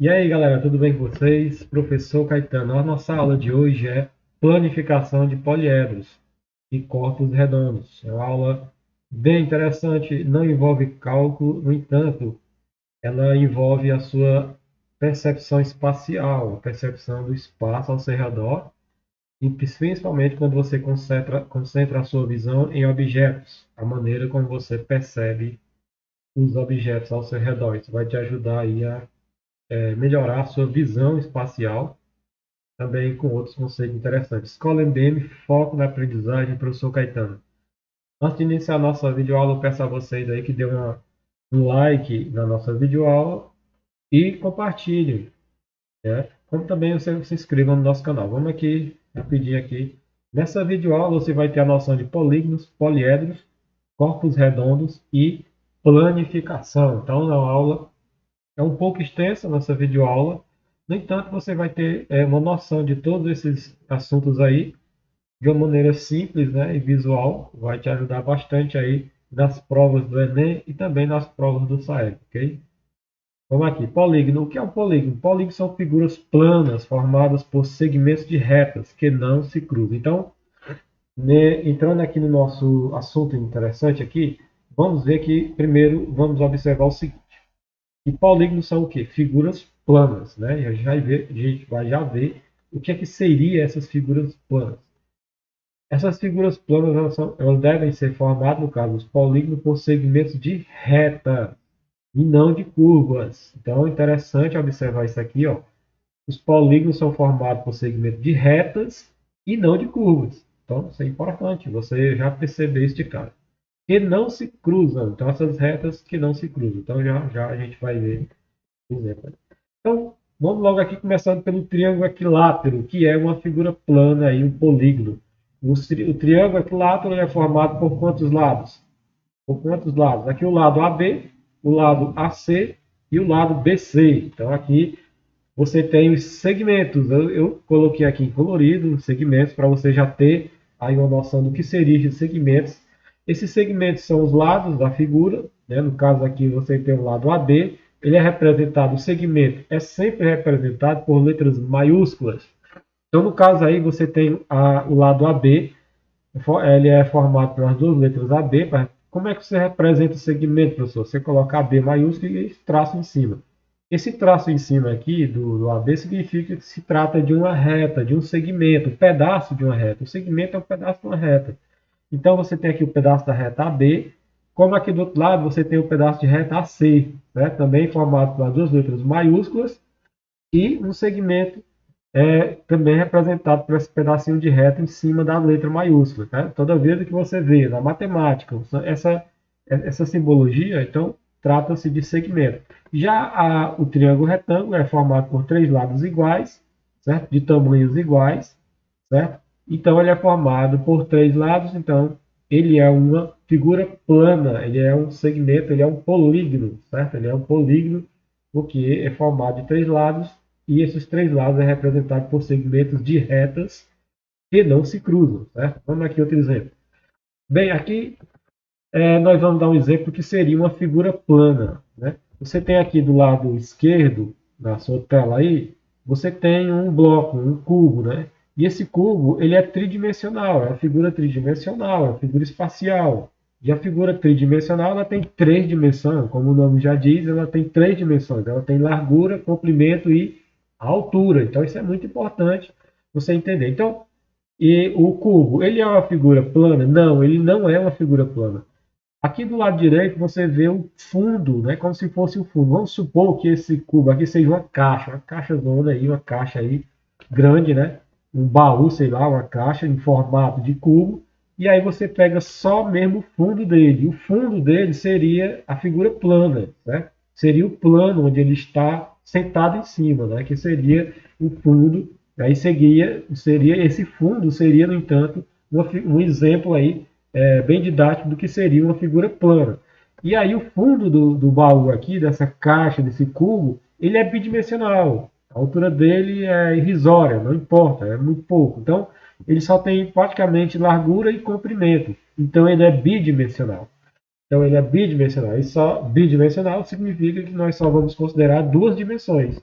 E aí, galera, tudo bem com vocês? Professor Caetano. A nossa aula de hoje é planificação de poliedros e corpos redondos. É uma aula bem interessante, não envolve cálculo, no entanto, ela envolve a sua percepção espacial, a percepção do espaço ao seu redor, e principalmente quando você concentra a sua visão em objetos, a maneira como você percebe os objetos ao seu redor. Isso vai te ajudar aí a melhorar a sua visão espacial, também com outros conceitos interessantes. Escola MDM, foco na aprendizagem, professor Caetano. Antes de iniciar a nossa videoaula, eu peço a vocês aí que dê um like na nossa videoaula e compartilhem, né? Como também você se inscreva no nosso canal. Vamos aqui, rapidinho aqui. Nessa videoaula você vai ter a noção de polígonos, poliedros, corpos redondos e planificação. Então, a aula é um pouco extensa a nossa videoaula. No entanto, você vai ter uma noção de todos esses assuntos aí de uma maneira simples, né, e visual. Vai te ajudar bastante aí nas provas do Enem e também nas provas do SAEB, ok? Vamos aqui. Polígono. O que é um polígono? Polígonos são figuras planas formadas por segmentos de retas que não se cruzam. Então, entrando aqui no nosso assunto interessante aqui, vamos ver que primeiro vamos observar o seguinte. E polígonos são o quê? Figuras planas, né? E a gente vai já ver o que é que seria essas figuras planas. Essas figuras planas elas devem ser formadas, no caso dos polígonos, por segmentos de reta e não de curvas. Então é interessante observar isso aqui, ó. Os polígonos são formados por segmentos de retas e não de curvas. Então isso é importante, você já perceber isso de cara. Que não se cruzam. Então essas retas que não se cruzam. Então já a gente vai ver exemplo. Então, vamos logo aqui começando pelo triângulo equilátero, que é uma figura plana e um polígono. O triângulo equilátero é formado por quantos lados? Por quantos lados? Aqui o lado AB, o lado AC e o lado BC. Então aqui você tem os segmentos. Eu coloquei aqui em colorido os segmentos para você já ter aí uma noção do que seriam os segmentos. Esses segmentos são os lados da figura, né? No caso aqui você tem o lado AB, ele é representado, o segmento é sempre representado por letras maiúsculas. Então no caso aí você tem o lado AB, ele é formado pelas duas letras AB. Como é que você representa o segmento, professor? Você coloca AB maiúsculo e traço em cima. Esse traço em cima aqui do AB significa que se trata de uma reta, de um segmento, um pedaço de uma reta. O segmento é um pedaço de uma reta. Então você tem aqui o pedaço da reta AB, como aqui do outro lado você tem o pedaço de reta AC, né? Também formado pelas duas letras maiúsculas, e um segmento também representado por esse pedacinho de reta em cima da letra maiúscula. Tá? Toda vez que você vê na matemática essa simbologia, então trata-se de segmento. Já o triângulo retângulo é formado por três lados iguais, certo? De tamanhos iguais, certo? Então ele é formado por três lados, então ele é uma figura plana, ele é um segmento, ele é um polígono, certo? Ele é um polígono porque é formado de três lados e esses três lados é representado por segmentos de retas que não se cruzam, certo? Vamos aqui outro exemplo. Bem, aqui nós vamos dar um exemplo que seria uma figura plana, né? Você tem aqui do lado esquerdo da sua tela aí, você tem um bloco, um cubo, né? E esse cubo, ele é tridimensional, é uma figura tridimensional, é uma figura espacial. E a figura tridimensional, ela tem três dimensões, como o nome já diz, ela tem três dimensões. Ela tem largura, comprimento e altura. Então isso é muito importante você entender. Então, e o cubo, ele é uma figura plana? Não, ele não é uma figura plana. Aqui do lado direito você vê o fundo, né, como se fosse o fundo. Vamos supor que esse cubo aqui seja uma caixa zona aí, uma caixa aí grande, né? Um baú, sei lá, uma caixa em formato de cubo. E aí você pega só mesmo o fundo dele. O fundo dele seria a figura plana, né? Seria o plano onde ele está sentado em cima, né? Que seria o fundo. Aí seria esse fundo seria, no entanto, um exemplo aí bem didático do que seria uma figura plana. E aí o fundo do baú aqui, dessa caixa, desse cubo, ele é bidimensional. A altura dele é irrisória, não importa, é muito pouco. Então, ele só tem praticamente largura e comprimento. Então, ele é bidimensional. Então, ele é bidimensional. E só bidimensional significa que nós só vamos considerar duas dimensões.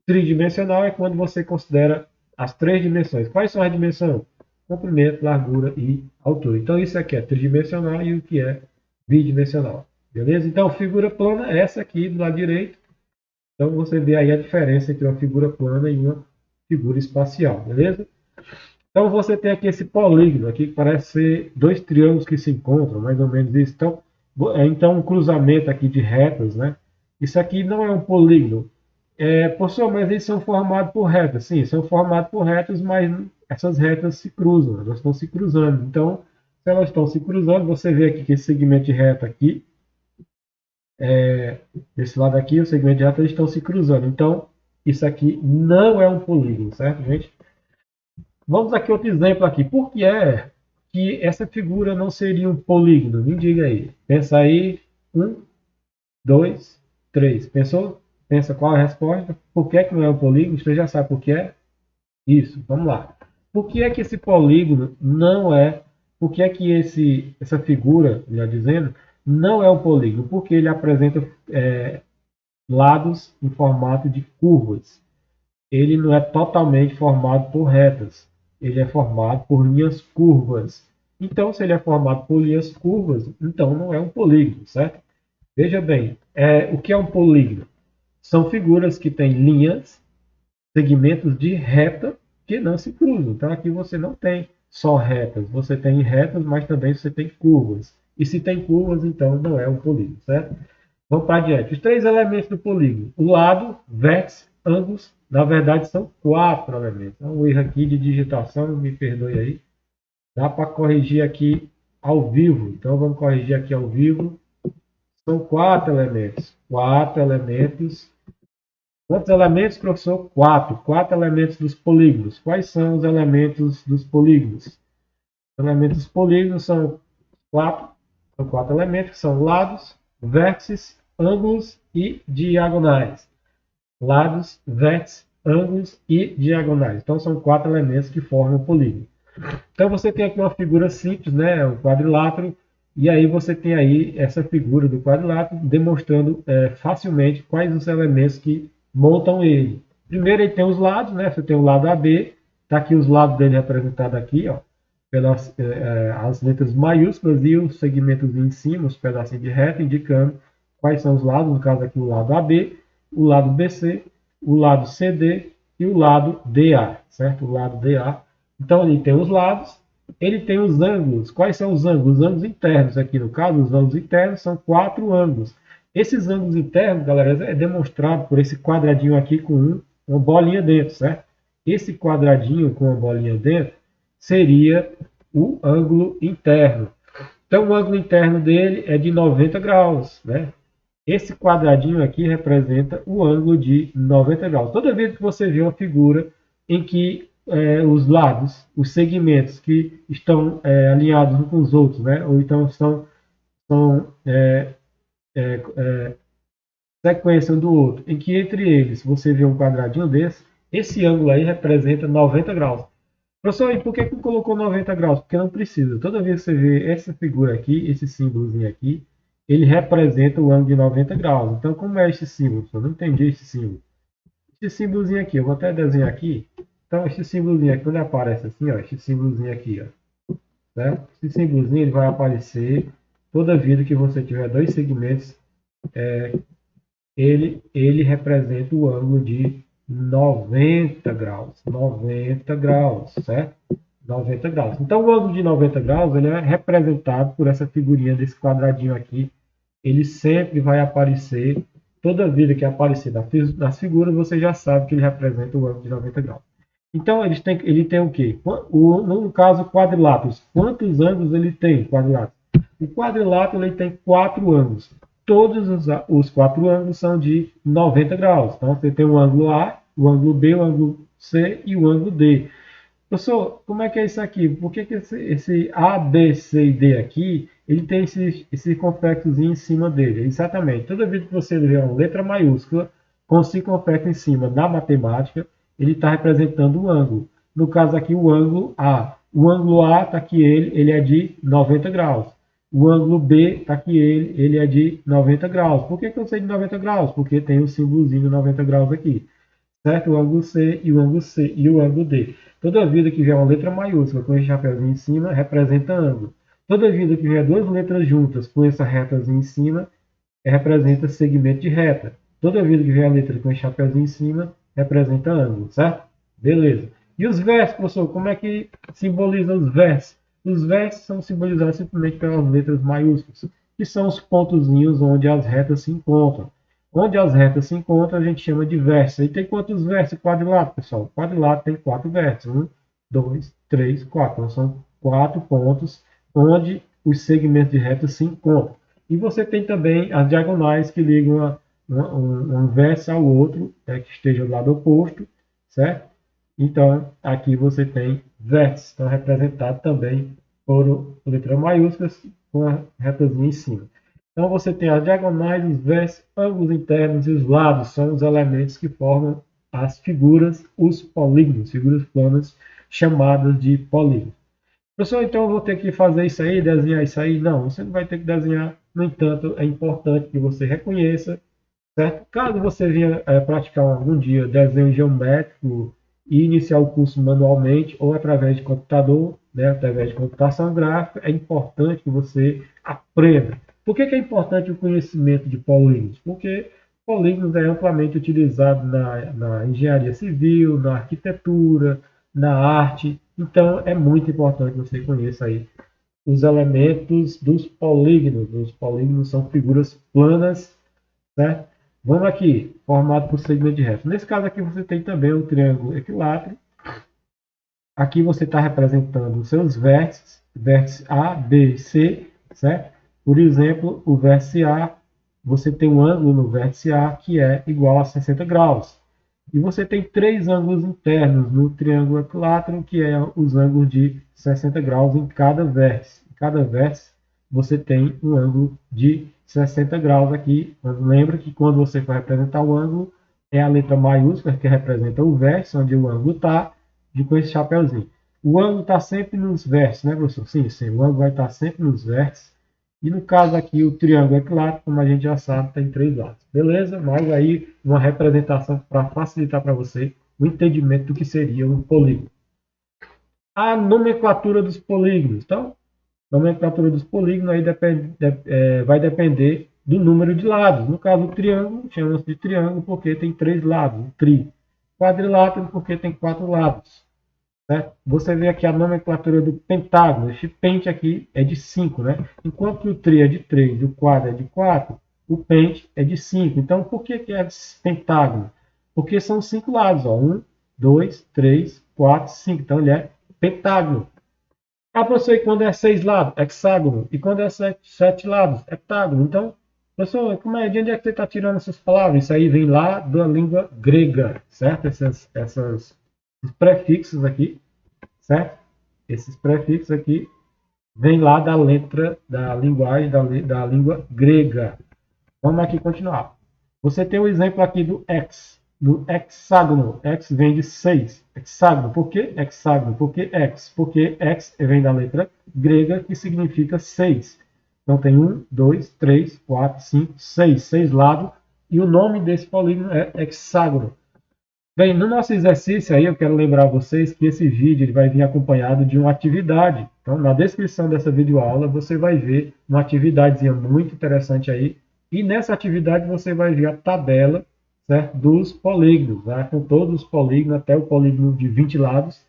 Tridimensional é quando você considera as três dimensões. Quais são as dimensões? Comprimento, largura e altura. Então isso aqui é tridimensional e o que é bidimensional. Beleza? Então figura plana é essa aqui do lado direito. Então você vê aí a diferença entre uma figura plana e uma figura espacial. Beleza? Então você tem aqui esse polígono aqui que parece ser dois triângulos que se encontram, mais ou menos isso. Então um cruzamento aqui de retas, né? Isso aqui não é um polígono. Professor, mas eles são formados por retas. Sim, são formados por retas, mas essas retas se cruzam, elas estão se cruzando. Então, se elas estão se cruzando, você vê aqui que esse segmento de reta aqui, desse lado aqui, o segmento de reta, eles estão se cruzando. Então, isso aqui não é um polígono, certo, gente? Vamos aqui outro exemplo aqui. Por que é que essa figura não seria um polígono? Me diga aí. Pensa aí. 1, 2, 3. Pensou? Pensa qual é a resposta? Por que, é que não é um polígono? Você já sabe por que é? Isso, vamos lá. Por que é que esse polígono não é... Por que é que essa figura, melhor dizendo, não é um polígono? Porque ele apresenta lados em formato de curvas. Ele não é totalmente formado por retas. Ele é formado por linhas curvas. Então, se ele é formado por linhas curvas, então não é um polígono, certo? Veja bem, o que é um polígono? São figuras que têm linhas, segmentos de reta que não se cruzam. Então aqui você não tem só retas, você tem retas, mas também você tem curvas. E se tem curvas, então não é um polígono, certo? Vamos para adiante. Os três elementos do polígono: o lado, vértice, ângulos. Na verdade, são quatro elementos. É um erro aqui de digitação, me perdoe aí. Dá para corrigir aqui ao vivo. Então vamos corrigir aqui ao vivo. São quatro elementos. Quatro elementos. Quantos elementos, professor? Quatro. Quatro elementos dos polígonos. Quais são os elementos dos polígonos? Os elementos dos polígonos são quatro. São quatro elementos, que são lados, vértices, ângulos e diagonais. Lados, vértices, ângulos e diagonais. Então são quatro elementos que formam o polígono. Então você tem aqui uma figura simples, né, um quadrilátero, e aí você tem aí essa figura do quadrilátero demonstrando facilmente quais os elementos que montam ele. Primeiro ele tem os lados, né, você tem o lado AB, está aqui os lados dele representados aqui, ó, pelas as letras maiúsculas e os segmentos em cima, os pedacinhos de reta, indicando quais são os lados, no caso aqui o lado AB, o lado BC, o lado CD e o lado DA, certo? O lado DA. Então ele tem os lados, ele tem os ângulos. Quais são os ângulos? Os ângulos internos aqui no caso, os ângulos internos são quatro ângulos. Esses ângulos internos, galera, é demonstrado por esse quadradinho aqui com uma bolinha dentro, certo? Esse quadradinho com uma bolinha dentro seria o ângulo interno. Então o ângulo interno dele é de 90 graus, né? Esse quadradinho aqui representa o ângulo de 90 graus. Toda vez que você vê uma figura em que os lados, os segmentos que estão alinhados uns com os outros, né? Ou então são sequência um do outro, em que entre eles você vê um quadradinho desse, esse ângulo aí representa 90 graus. Professor, e por que colocou 90 graus? Porque não precisa. Toda vez que você vê essa figura aqui, esse símbolozinho aqui, ele representa o ângulo de 90 graus. Então, como é esse símbolo? Eu não entendi esse símbolo. Esse símbolozinho aqui, eu vou até desenhar aqui. Então, esse símbolozinho aqui, quando ele aparece assim, ó, esse símbolozinho aqui, ó, certo? Esse símbolozinho ele vai aparecer toda vida que você tiver dois segmentos, ele representa o ângulo de 90 graus. 90 graus, certo? 90 graus. Então, o ângulo de 90 graus ele é representado por essa figurinha desse quadradinho aqui. Ele sempre vai aparecer, toda vida que aparecer nas figuras, você já sabe que ele representa o ângulo de 90 graus. Então, ele tem o quê? No caso, quadriláteros. Quantos ângulos ele tem, quadrilátero? O quadrilátero ele tem quatro ângulos. Todos os quatro ângulos são de 90 graus. Então, você tem o ângulo A, o ângulo B, o ângulo C e o ângulo D. Professor, como é que é isso aqui? Por que esse A, B, C e D aqui, ele tem esse circunflexozinho em cima dele? Exatamente. Toda vez que você vê uma letra maiúscula com circunflexo em cima na matemática, ele está representando um ângulo. No caso aqui, o ângulo A. O ângulo A está aqui, ele é de 90 graus. O ângulo B está aqui, ele é de 90 graus. Por que eu sei de 90 graus? Porque tem o símbolozinho de 90 graus aqui. certo? O ângulo C e o ângulo C e o ângulo D. Toda vida que vier uma letra maiúscula com esse chapéuzinho em cima, representa ângulo. Toda vida que vier duas letras juntas com essa retazinha em cima, representa segmento de reta. Toda vida que vier a letra com esse chapéuzinho em cima, representa ângulo, certo? Beleza. E os versos, professor, como é que simboliza os versos? Os versos são simbolizados simplesmente pelas letras maiúsculas, que são os pontozinhos onde as retas se encontram. Onde as retas se encontram, a gente chama de vértice. E tem quantos vértices quadrilátero, pessoal? O quadrilátero tem 4 vértices. 1, 2, 3, 4. Então, são 4 pontos onde os segmentos de retas se encontram. E você tem também as diagonais que ligam um vértice ao outro, que esteja do lado oposto, certo? Então, aqui você tem vértices, estão representados também por letras maiúsculas com a retazinha em cima. Então, você tem as diagonais, os vértices, ângulos internos e os lados são os elementos que formam as figuras, os polígonos, figuras planas chamadas de polígonos. Professor, então eu vou ter que fazer isso aí, desenhar isso aí? Não, você não vai ter que desenhar. No entanto, é importante que você reconheça, certo? Caso você venha praticar algum dia desenho geométrico e iniciar o curso manualmente ou através de computador, né, através de computação gráfica, é importante que você aprenda. Por que é importante o conhecimento de polígonos? Porque polígonos é amplamente utilizado na engenharia civil, na arquitetura, na arte. Então, é muito importante que você conheça aí os elementos dos polígonos. Os polígonos são figuras planas, certo? Vamos aqui, formado por segmento de reta. Nesse caso aqui você tem também o triângulo equilátero. Aqui você está representando os seus vértices, vértice A, B e C, certo? Por exemplo, o vértice A, você tem um ângulo no vértice A que é igual a 60 graus. E você tem três ângulos internos no triângulo equilátero, que é os ângulos de 60 graus em cada vértice. Em cada vértice você tem um ângulo de 60 graus aqui. Mas lembra que quando você for representar o ângulo, é a letra maiúscula que representa o vértice, onde o ângulo está, com esse chapéuzinho. O ângulo está sempre nos vértices, né, professor? Sim, sim, o ângulo vai estar sempre nos vértices. E no caso aqui, o triângulo equilátero, como a gente já sabe, tem 3 lados. Beleza? Mas aí, uma representação para facilitar para você o entendimento do que seria um polígono. A nomenclatura dos polígonos. Então, a nomenclatura dos polígonos aí vai depender do número de lados. No caso, o triângulo, chama-se de triângulo porque tem 3 lados, um tri. Quadrilátero porque tem 4 lados. Né? Você vê aqui a nomenclatura do pentágono. Esse pente aqui é de 5, né? Enquanto que o tri é de 3 e o quadro é de 4, o pente é de 5. Então, por que é pentágono? Porque são 5 lados. 1, 2, 3, 4, 5. Então, ele é pentágono. Ah, professor, e quando é 6 lados? Hexágono. E quando é 7 lados? Heptágono. Então, professor, de onde é que você está tirando essas palavras? Isso aí vem lá da língua grega, certo? Esses prefixos aqui, certo? Esses prefixos aqui vêm lá da letra, da linguagem, da língua grega. Vamos aqui continuar. Você tem o exemplo aqui do hex, do hexágono. Hex vem de 6. Hexágono. Por que hexágono? Por que hex? Porque hex vem da letra grega que significa 6. Então tem 1, 2, 3, 4, 5, 6. 6 lados. E o nome desse polígono é hexágono. Bem, no nosso exercício aí, eu quero lembrar vocês que esse vídeo ele vai vir acompanhado de uma atividade. Então, na descrição dessa videoaula, você vai ver uma atividadezinha muito interessante aí. E nessa atividade você vai ver a tabela, certo, dos polígonos, né, com todos os polígonos, até o polígono de 20 lados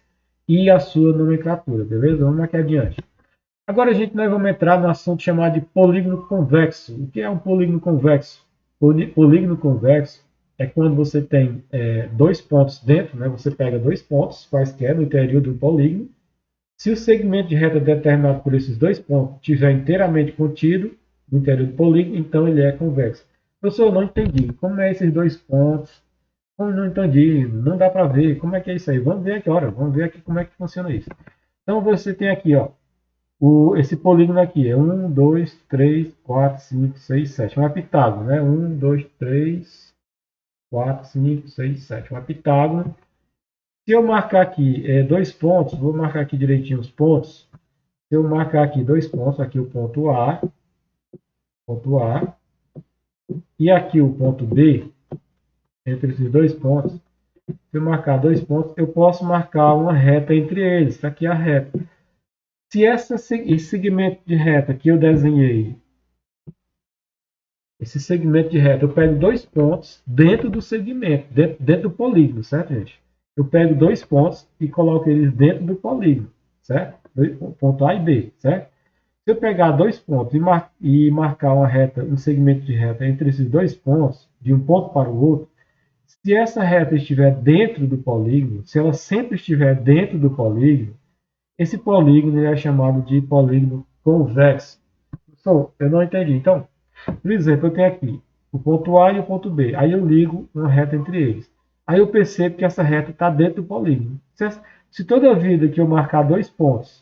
e a sua nomenclatura, beleza? Vamos aqui adiante. Agora nós vamos entrar no assunto chamado de polígono convexo. O que é um polígono convexo? Polígono convexo é quando você tem dois pontos dentro, né? Você pega dois pontos quaisquer no interior do polígono. Se o segmento de reta determinado por esses dois pontos estiver inteiramente contido no interior do polígono, então ele é convexo. Professor, eu não entendi. Como é esses dois pontos? Como não entendi? Não dá para ver. Como é que é isso aí? Vamos ver aqui, olha. Vamos ver aqui como é que funciona isso. Então você tem aqui, ó, esse polígono aqui é 1, 2, 3, 4, 5, 6, 7. Um heptágono, né? 1, 2, 3, 4, 5, 6, 7. Um heptágono. Se eu marcar aqui dois pontos, vou marcar aqui direitinho os pontos. Se eu marcar aqui dois pontos, aqui o ponto A, e aqui o ponto B, entre esses dois pontos, Se eu marcar 2 pontos, eu posso marcar uma reta entre eles. Está aqui a reta. Se esse segmento de reta que eu desenhei, esse segmento de reta, eu pego 2 pontos dentro do segmento, dentro do polígono, certo, gente? Eu pego 2 pontos e coloco eles dentro do polígono, certo? Ponto A e B, certo? Se eu pegar 2 pontos e marcar uma reta, um segmento de reta entre esses 2 pontos, de um ponto para o outro, se essa reta estiver dentro do polígono, se ela sempre estiver dentro do polígono, esse polígono é chamado de polígono convexo. Eu não entendi. Então, por exemplo, eu tenho aqui o ponto A e o ponto B. Aí eu ligo uma reta entre eles. Aí eu percebo que essa reta está dentro do polígono. Se toda vida que eu marcar 2 pontos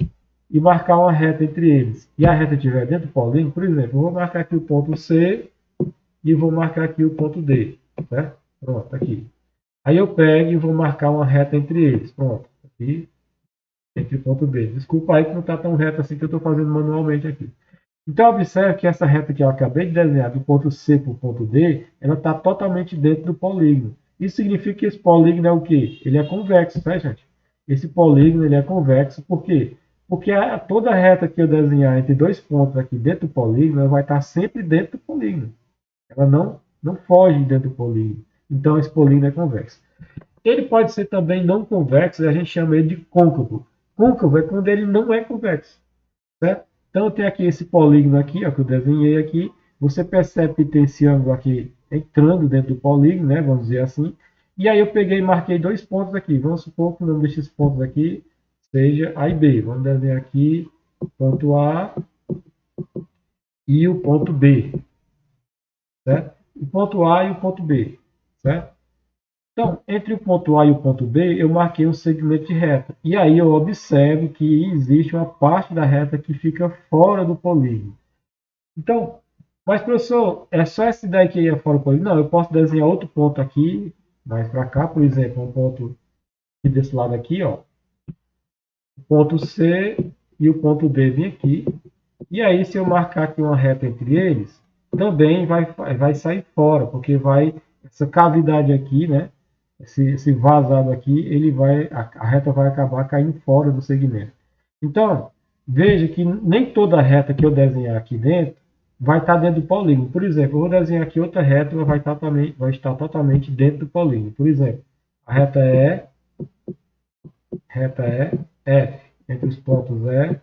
e marcar uma reta entre eles e a reta estiver dentro do polígono, por exemplo, eu vou marcar aqui o ponto C e vou marcar aqui o ponto D. Certo? Pronto, aqui. Aí eu pego e vou marcar uma reta entre eles. Pronto, aqui entre o ponto B. Desculpa aí que não está tão reto assim que eu estou fazendo manualmente aqui. Então, observe que essa reta que eu acabei de desenhar, do ponto C para o ponto D, ela está totalmente dentro do polígono. Isso significa que esse polígono é o quê? Ele é convexo, tá, gente? Esse polígono ele é convexo, por quê? Porque toda reta que eu desenhar entre 2 pontos aqui dentro do polígono, ela vai estar sempre dentro do polígono. Ela não foge dentro do polígono. Então, esse polígono é convexo. Ele pode ser também não convexo, e a gente chama ele de côncavo. Côncavo é quando ele não é convexo, certo? Então, eu tenho aqui esse polígono aqui, ó, que eu desenhei aqui. Você percebe que tem esse ângulo aqui entrando dentro do polígono, né? Vamos dizer assim. E aí eu peguei e marquei 2 pontos aqui. Vamos supor que o nome desses pontos aqui seja A e B. Vamos desenhar aqui o ponto A e o ponto B, certo? O ponto A e o ponto B, certo? Então, entre o ponto A e o ponto B, eu marquei um segmento de reta. E aí eu observo que existe uma parte da reta que fica fora do polígono. Então, mas professor, é só essa ideia que é fora do polígono? Não, eu posso desenhar outro ponto aqui, mais para cá, por exemplo, um ponto aqui desse lado aqui, ó. O ponto C e o ponto D vem aqui. E aí, se eu marcar aqui uma reta entre eles, também vai sair fora, porque essa cavidade aqui, né? Esse vazado aqui, a reta vai acabar caindo fora do segmento. Então, veja que nem toda reta que eu desenhar aqui dentro vai estar dentro do polígono. Por exemplo, eu vou desenhar aqui outra reta, ela vai estar totalmente dentro do polígono. Por exemplo, a reta F, entre os pontos E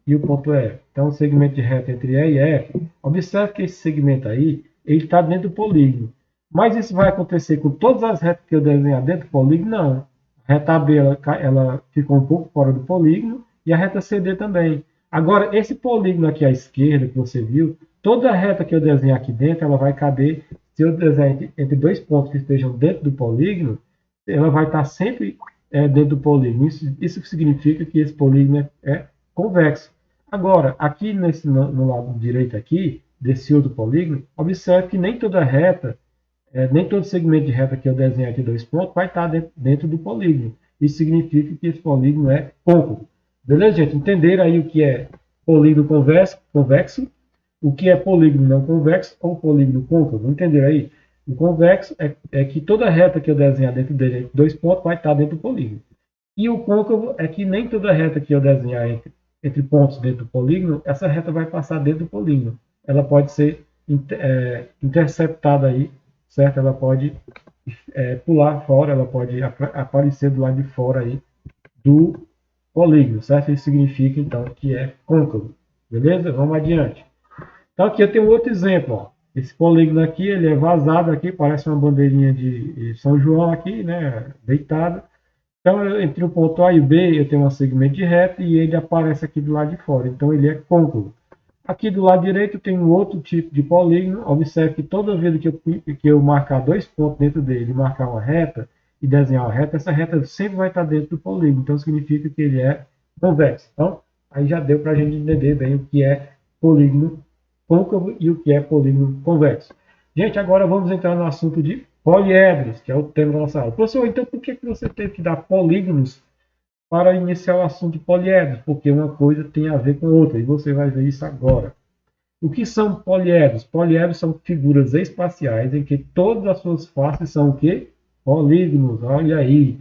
e o ponto E. Então, o segmento de reta entre E e F, observe que esse segmento aí, ele está dentro do polígono. Mas isso vai acontecer com todas as retas que eu desenhar dentro do polígono? Não. A reta B ela ficou um pouco fora do polígono e a reta CD também. Agora, esse polígono aqui à esquerda que você viu, toda reta que eu desenhar aqui dentro, ela vai caber, se eu desenhar entre 2 pontos que estejam dentro do polígono, ela vai estar sempre dentro do polígono. Isso significa que esse polígono é convexo. Agora, aqui no lado direito aqui, desse outro polígono, observe que nem toda reta, nem todo segmento de reta que eu desenhar aqui 2 pontos vai estar dentro do polígono. Isso significa que esse polígono é côncavo. Beleza, gente? Entenderam aí o que é polígono convexo, o que é polígono não convexo ou polígono côncavo? Entenderam aí? O convexo é que toda reta que eu desenhar dentro dele, 2 pontos, vai estar dentro do polígono. E o côncavo é que nem toda reta que eu desenhar entre pontos dentro do polígono, essa reta vai passar dentro do polígono. Ela pode ser interceptada aí, certo? Ela pode pular fora, ela pode aparecer do lado de fora aí do polígono, certo? Isso significa, então, que é côncavo. Beleza? Vamos adiante. Então, aqui eu tenho outro exemplo, ó. Esse polígono aqui, ele é vazado aqui, parece uma bandeirinha de São João aqui, né? Deitada. Então, entre o ponto A e o B, eu tenho um segmento de reta e ele aparece aqui do lado de fora. Então, ele é côncavo. Aqui do lado direito tem um outro tipo de polígono. Observe que toda vez que eu marcar 2 pontos dentro dele, marcar uma reta e desenhar uma reta, essa reta sempre vai estar dentro do polígono. Então, significa que ele é convexo. Então, aí já deu para a gente entender bem o que é polígono côncavo e o que é polígono convexo. Gente, agora vamos entrar no assunto de poliedros, que é o tema da nossa aula. Professor, então por que você teve que dar polígonos para iniciar o assunto de poliedros? Porque uma coisa tem a ver com outra, e você vai ver isso agora. O que são poliedros? Poliedros são figuras espaciais em que todas as suas faces são o quê? polígonos, olha aí.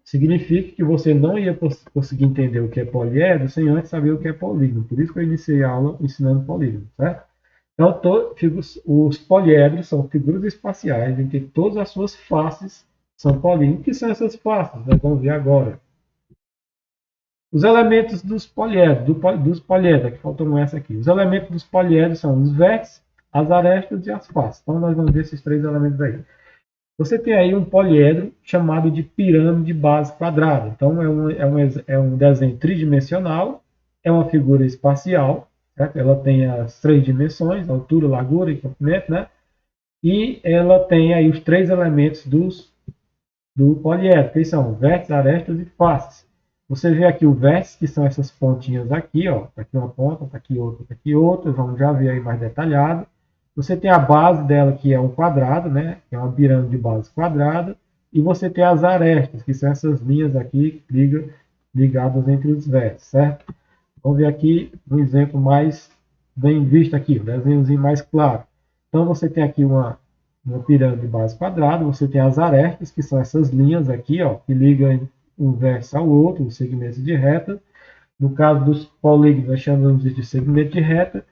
Significa que você não ia conseguir entender o que é poliedro sem antes saber o que é polígono. Por isso que eu iniciei a aula ensinando polígono, certo? Então, os poliedros são figuras espaciais em que todas as suas faces são polígonos. O que são essas faces? Nós vamos ver agora. Os elementos dos poliedros, dos poliedros, aqui faltou essa aqui. Os elementos dos poliedros são os vértices, as arestas e as faces. Então, nós vamos ver esses três elementos aí. Você tem aí um poliedro chamado de pirâmide base quadrada. Então, é um desenho tridimensional, é uma figura espacial, certo? Ela tem as três dimensões, altura, largura e comprimento, né? E ela tem aí os três elementos do poliedro, que são vértices, arestas e faces. Você vê aqui o vértice, que são essas pontinhas aqui, ó. Tá aqui uma ponta, tá aqui outra, tá aqui outra. Vamos já ver aí mais detalhado. Você tem a base dela, que é um quadrado, né? Que é uma pirâmide de base quadrada. E você tem as arestas, que são essas linhas aqui ligadas entre os vértices, certo? Vamos ver aqui um exemplo mais bem visto aqui, um desenhozinho mais claro. Então você tem aqui uma pirâmide de base quadrada, você tem as arestas, que são essas linhas aqui, ó, que ligam um vértice ao outro, os segmentos de reta. No caso dos polígonos, nós chamamos de segmento de reta,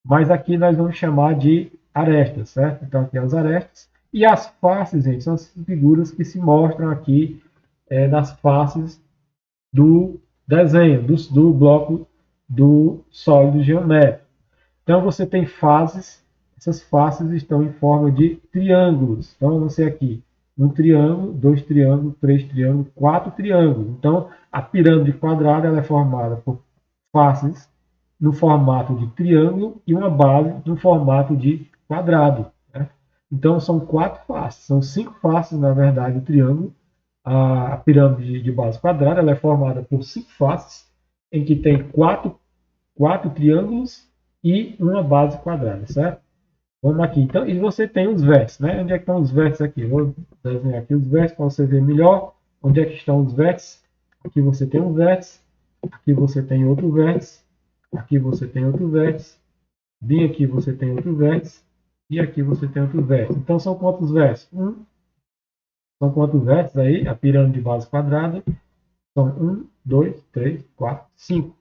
mas aqui nós vamos chamar de arestas, certo? Então aqui as arestas. E as faces, gente, são as figuras que se mostram aqui nas faces do desenho, do bloco do sólido geométrico. Então você tem faces, essas faces estão em forma de triângulos. Então você aqui, um triângulo, dois triângulos, três triângulos, quatro triângulos. Então a pirâmide quadrada ela é formada por faces no formato de triângulo e uma base no formato de quadrado, né? Então são quatro faces, são cinco faces na verdade o triângulo. A pirâmide de base quadrada ela é formada por cinco faces, em que tem quatro triângulos e uma base quadrada, certo? Vamos aqui. Então, e você tem os vértices, né? Onde é que estão os vértices aqui? Eu vou desenhar aqui os vértices para você ver melhor. Onde é que estão os vértices? Aqui você tem um vértice, aqui você tem outro vértice, aqui você tem outro vértice, bem aqui você tem outro vértice e aqui você tem outro vértice. Então são quantos vértices? São quantos vértices aí? A pirâmide de base quadrada. São 1, 2, 3, 4, 5.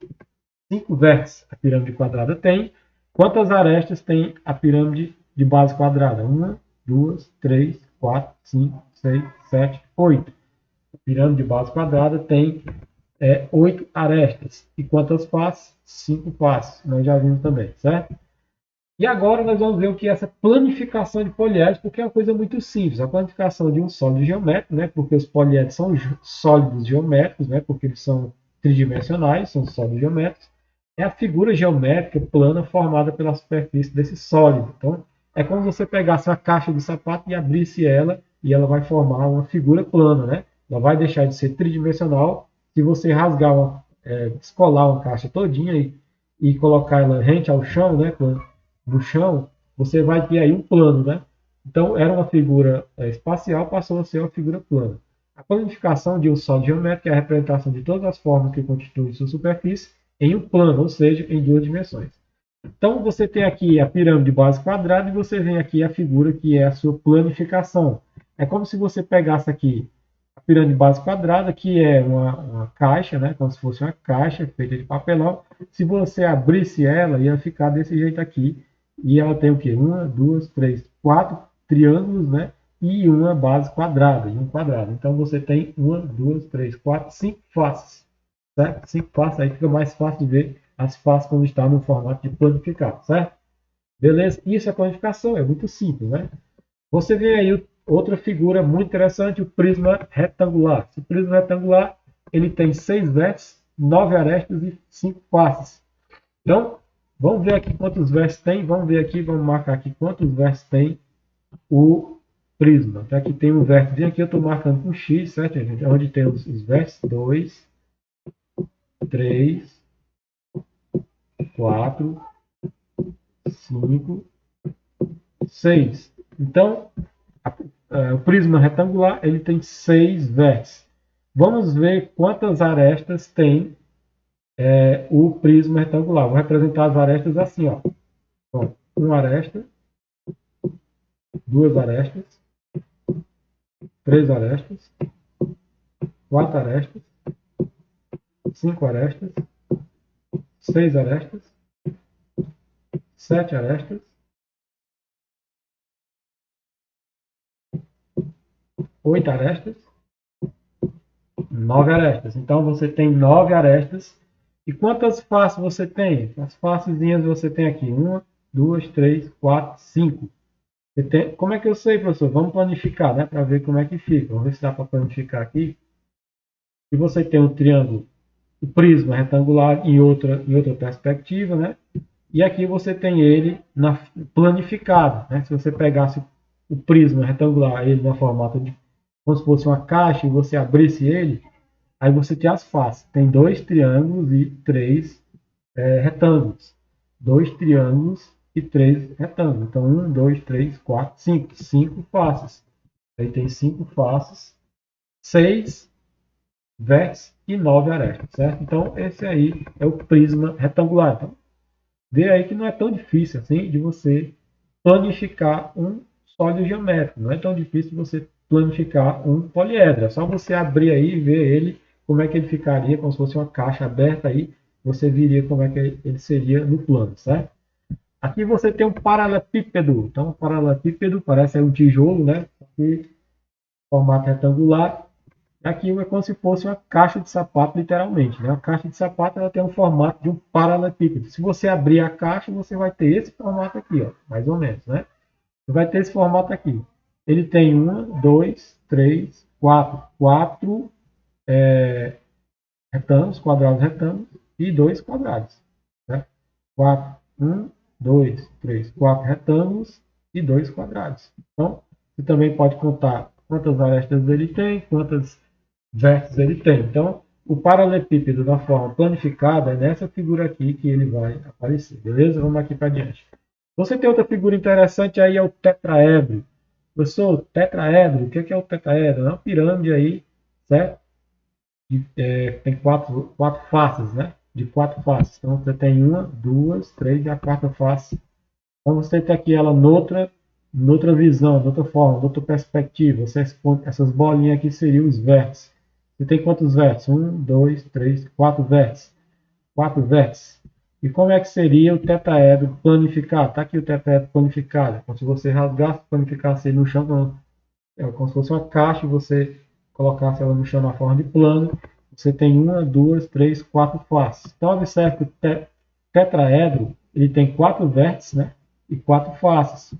5 vértices a pirâmide quadrada tem. Quantas arestas tem a pirâmide de base quadrada? 1, 2, 3, 4, 5, 6, 7, 8. A pirâmide de base quadrada tem 8 arestas. E quantas faces? 5 faces. Nós já vimos também, certo? E agora nós vamos ver o que é essa planificação de poliedros, porque é uma coisa muito simples. A planificação de um sólido geométrico, né, porque os poliedros são sólidos geométricos, né, porque eles são tridimensionais, são sólidos geométricos, é a figura geométrica plana formada pela superfície desse sólido. Então, é como se você pegasse uma caixa de sapato e abrisse ela, e ela vai formar uma figura plana, né? Ela vai deixar de ser tridimensional se você rasgar, descolar uma caixa todinha e colocar ela rente ao chão, né, no chão, você vai ter aí um plano, né? Então, era uma figura espacial, passou a ser uma figura plana. A planificação de um sólido geométrico é a representação de todas as formas que constituem sua superfície em um plano, ou seja, em duas dimensões. Então, você tem aqui a pirâmide de base quadrada e você vem aqui a figura que é a sua planificação. É como se você pegasse aqui a pirâmide de base quadrada, que é uma caixa, né? Como se fosse uma caixa feita de papelão. Se você abrisse ela, ia ficar desse jeito aqui. E ela tem o quê? Uma, duas, três, quatro triângulos, né? E uma base quadrada, e um quadrado. Então você tem uma, duas, três, quatro, cinco faces, certo? Cinco faces, aí fica mais fácil de ver as faces quando está no formato de planificado, certo? Beleza? Isso é planificação, é muito simples, né? Você vê aí outra figura muito interessante, o prisma retangular. O prisma retangular ele tem 6 vértices, 9 arestas e 5 faces. Então, vamos ver aqui quantos vértices tem. Vamos ver aqui, vamos marcar aqui quantos vértices tem o prisma. Então, aqui tem um vértice, aqui eu estou marcando com X, certo, gente? Onde tem os vértices 2, 3, 4, 5, 6. Então, o prisma retangular ele tem 6 vértices. Vamos ver quantas arestas tem o prisma retangular. Vou representar as arestas assim, ó. Então, uma aresta, duas arestas, 3 arestas, 4 arestas, 5 arestas, 6 arestas, 7 arestas, 8 arestas, 9 arestas. Então você tem 9 arestas. E quantas faces você tem? As facezinhas você tem aqui. 1, 2, 3, 4, 5. Como é que eu sei, professor? Vamos planificar, né? Para ver como é que fica. Vamos ver se dá para planificar aqui. E você tem um triângulo, o prisma retangular em outra perspectiva, né? E aqui você tem ele planificado, né? Se você pegasse o prisma retangular, ele no formato de como se fosse uma caixa e você abrisse ele, aí você tem as faces. Tem 2 triângulos e 3 retângulos. 2 triângulos e 3 retângulos. Então, 1, 2, 3, 4, 5. 5 faces. Aí tem 5 faces, 6 vértices e 9 arestas, certo? Então, esse aí é o prisma retangular. Então, vê aí que não é tão difícil assim de você planificar um sólido geométrico. Não é tão difícil você planificar um poliedro. É só você abrir aí e ver ele, como é que ele ficaria, como se fosse uma caixa aberta aí, você viria como é que ele seria no plano, certo? Aqui você tem um paralelepípedo. Então, um paralelepípedo parece um tijolo, né? Aqui, formato retangular. Aqui é como se fosse uma caixa de sapato, literalmente. Né? A caixa de sapato ela tem um formato de um paralelepípedo. Se você abrir a caixa, você vai ter esse formato aqui, ó, mais ou menos. Né? Você vai ter esse formato aqui. Ele tem 1, 2, 3, 4. 4 retângulos, quadrados retângulos e 2 quadrados. Né? 4, 1, 2, 3, 4 retângulos e 2 quadrados. Então, você também pode contar quantas arestas ele tem, quantas vértices ele tem. Então, o paralelepípedo da forma planificada é nessa figura aqui que ele vai aparecer. Beleza? Vamos aqui para diante. Você tem outra figura interessante aí, é o tetraedro. Professor, tetraedro, o que é o tetraedro? É uma pirâmide aí, certo? Tem quatro faces, né? De 4 faces. Então, você tem 1, 2, 3 e a quarta face. Então, você tem aqui ela noutra visão, noutra forma, noutra perspectiva. Essas bolinhas aqui seriam os vértices. Você tem quantos vértices? 1, 2, 3, 4 vértices. 4 vértices. E como é que seria o tetraedro planificado? Está aqui o tetraedro planificado. Como se você rasgasse, planificasse ele no chão, como se fosse uma caixa e você colocasse ela no chão na forma de plano. Você tem 1, 2, 3, 4 faces. Então, observe que o tetraedro ele tem 4 vértices, né? E 4 faces.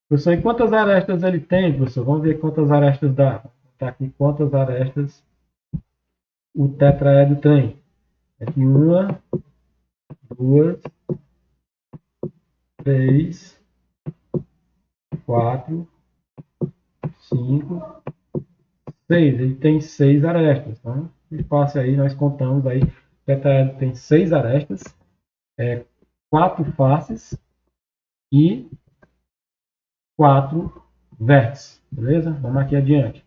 Professor, e quantas arestas ele tem, professor? Vamos ver quantas arestas dá. Tá aqui quantas arestas o tetraedro tem. Aqui 1, 2, 3, 4, 5, 6. Ele tem 6 arestas. Então, fácil aí, nós contamos aí. O tetraedro tem 6 arestas, 4 faces e 4 vértices. Beleza? Vamos aqui adiante.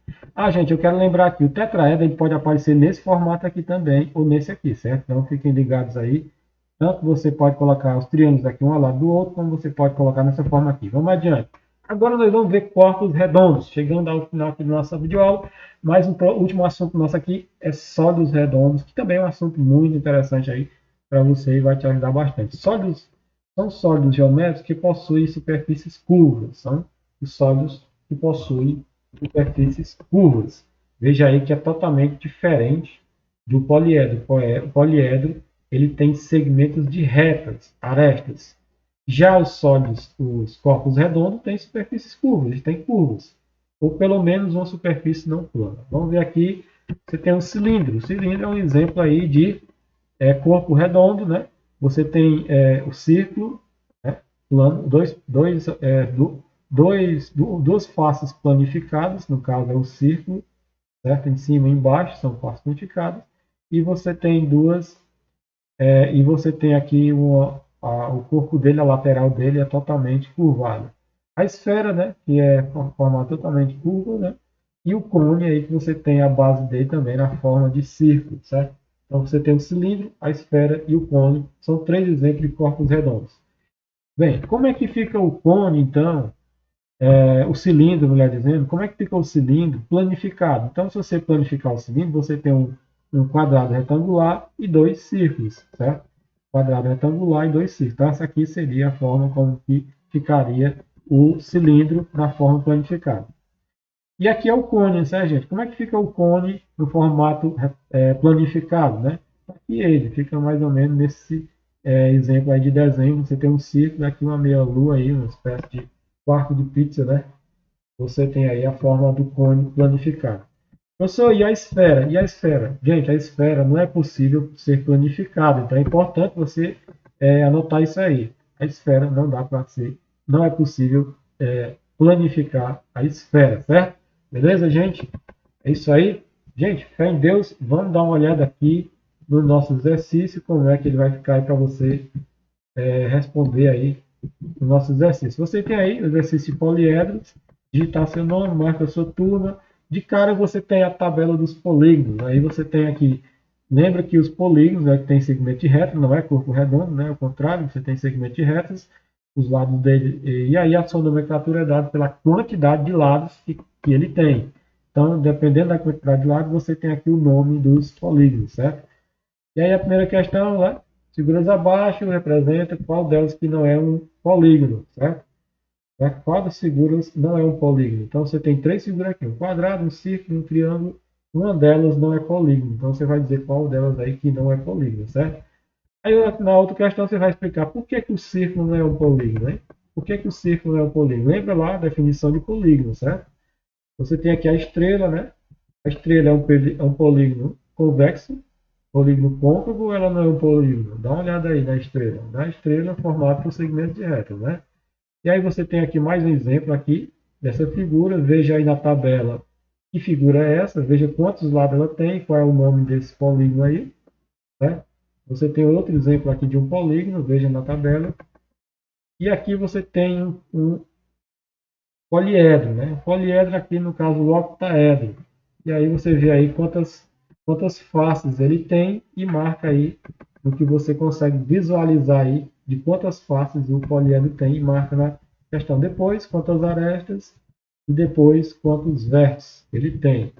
Gente, eu quero lembrar aqui, o tetraedro ele pode aparecer nesse formato aqui também, ou nesse aqui, certo? Então fiquem ligados aí. Tanto você pode colocar os triângulos aqui um ao lado do outro, como você pode colocar nessa forma aqui. Vamos adiante. Agora nós vamos ver corpos redondos, chegando ao final aqui da nossa videoaula. Mas o último assunto nosso aqui é sólidos redondos, que também é um assunto muito interessante aí para você e vai te ajudar bastante. Sólidos são sólidos geométricos que possuem superfícies curvas. São os sólidos que possuem superfícies curvas. Veja aí que é totalmente diferente do poliedro. O poliedro ele tem segmentos de retas, arestas. Já os sólidos, os corpos redondos, têm superfícies curvas, eles têm curvas. Ou pelo menos uma superfície não plana. Vamos ver aqui, você tem um cilindro. O cilindro é um exemplo aí de corpo redondo, né? Você tem o círculo, né? Plano, duas faces planificadas, no caso é o círculo, certo? Em cima e embaixo são faces planificadas, e você tem e você tem aqui o corpo dele, a lateral dele é totalmente curvada. A esfera, né, que é forma totalmente curva, né, e o cone aí que você tem a base dele também na forma de círculo, certo? Então você tem o cilindro, a esfera e o cone, são 3 exemplos de corpos redondos. Bem, como é que fica o cone então o cilindro, melhor dizendo, como é que fica o cilindro planificado? Então, se você planificar o cilindro, você tem um quadrado retangular e dois círculos, certo? Quadrado retangular e dois círculos. Então, essa aqui seria a forma como que ficaria o cilindro na forma planificada. E aqui é o cone, certo, gente? Como é que fica o cone no formato planificado, né? Aqui ele fica mais ou menos nesse exemplo aí de desenho. Você tem um círculo, aqui uma meia-lua aí, uma espécie de quarto de pizza, né? Você tem aí a forma do cone planificado. Professor, e a esfera? E a esfera? Gente, a esfera não é possível ser planificada, então é importante você anotar isso aí. A esfera não dá para ser, não é possível planificar a esfera, certo? Beleza, gente? É isso aí. Gente, fé em Deus, vamos dar uma olhada aqui no nosso exercício, como é que ele vai ficar aí para você responder aí o nosso exercício. Você tem aí o exercício de poliedros, digitar seu nome, marca a sua turma. De cara você tem a tabela dos polígonos. Aí você tem aqui, lembra que os polígonos que tem segmento de reta, não é corpo redondo, né? Ao contrário, você tem segmento de retas, os lados dele, e aí a sua nomenclatura é dada pela quantidade de lados que ele tem. Então, dependendo da quantidade de lados, você tem aqui o nome dos polígonos, certo? E aí a primeira questão, né? Figuras abaixo representa qual delas que não é um polígono, certo? Qual das figuras não é um polígono? Então você tem três figuras aqui, um quadrado, um círculo, um triângulo. Uma delas não é polígono. Então você vai dizer qual delas aí que não é polígono, certo? Aí na outra questão você vai explicar por que, que o círculo não é um polígono, né? Por que, que o círculo não é um polígono? Lembra lá a definição de polígono, certo? Você tem aqui a estrela, né? A estrela é um polígono convexo, polígono côncavo, ela não é um polígono. Dá uma olhada aí na estrela. Na estrela é formado por segmentos de retas, né? E aí você tem aqui mais um exemplo aqui dessa figura. Veja aí na tabela que figura é essa. Veja quantos lados ela tem, qual é o nome desse polígono aí, né? Você tem outro exemplo aqui de um polígono, veja na tabela. E aqui você tem um poliedro, né? O poliedro aqui, no caso, o octaedro. E aí você vê aí quantas faces ele tem e marca aí no que você consegue visualizar aí de quantas faces o poliedro tem e marca na questão. Depois, quantas arestas e depois quantos vértices ele tem.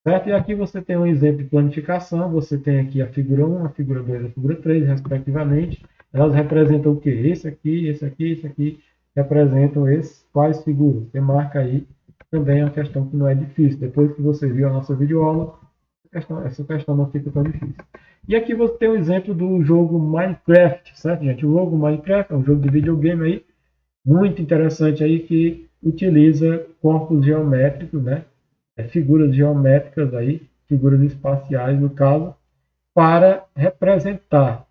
Certo? E aqui você tem um exemplo de planificação. Você tem aqui a figura 1, a figura 2 e a figura 3, respectivamente. Elas representam o quê? Esse aqui, esse aqui, esse aqui. Representam esses quais figuras. Você marca aí também a questão que não é difícil. Depois que você viu a nossa videoaula, essa questão não fica tão difícil. E aqui você tem um exemplo do jogo Minecraft, certo, gente? O jogo Minecraft é um jogo de videogame aí, muito interessante aí, que utiliza corpos geométricos, né? Figuras geométricas aí, figuras espaciais no caso, para representar,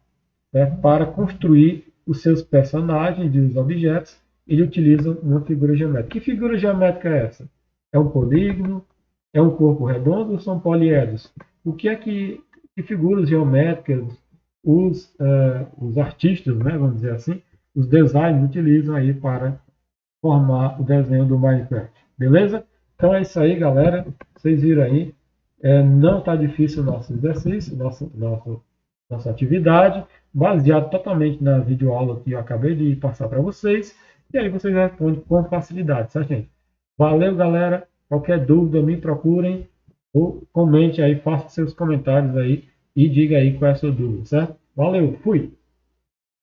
né? Para construir os seus personagens e os objetos, ele utiliza uma figura geométrica. Que figura geométrica é essa? É um polígono? É um corpo redondo ou são poliedros? O que é que figuras geométricas os artistas, né, vamos dizer assim, os designers utilizam aí para formar o desenho do Minecraft. Beleza? Então é isso aí, galera. Vocês viram aí. Não está difícil o nosso exercício, nossa atividade, baseado totalmente na videoaula que eu acabei de passar para vocês. E aí vocês respondem com facilidade, certo, gente? Valeu, galera. Qualquer dúvida, me procurem ou comente aí, faça seus comentários aí e diga aí qual é a sua dúvida, certo? Valeu, fui!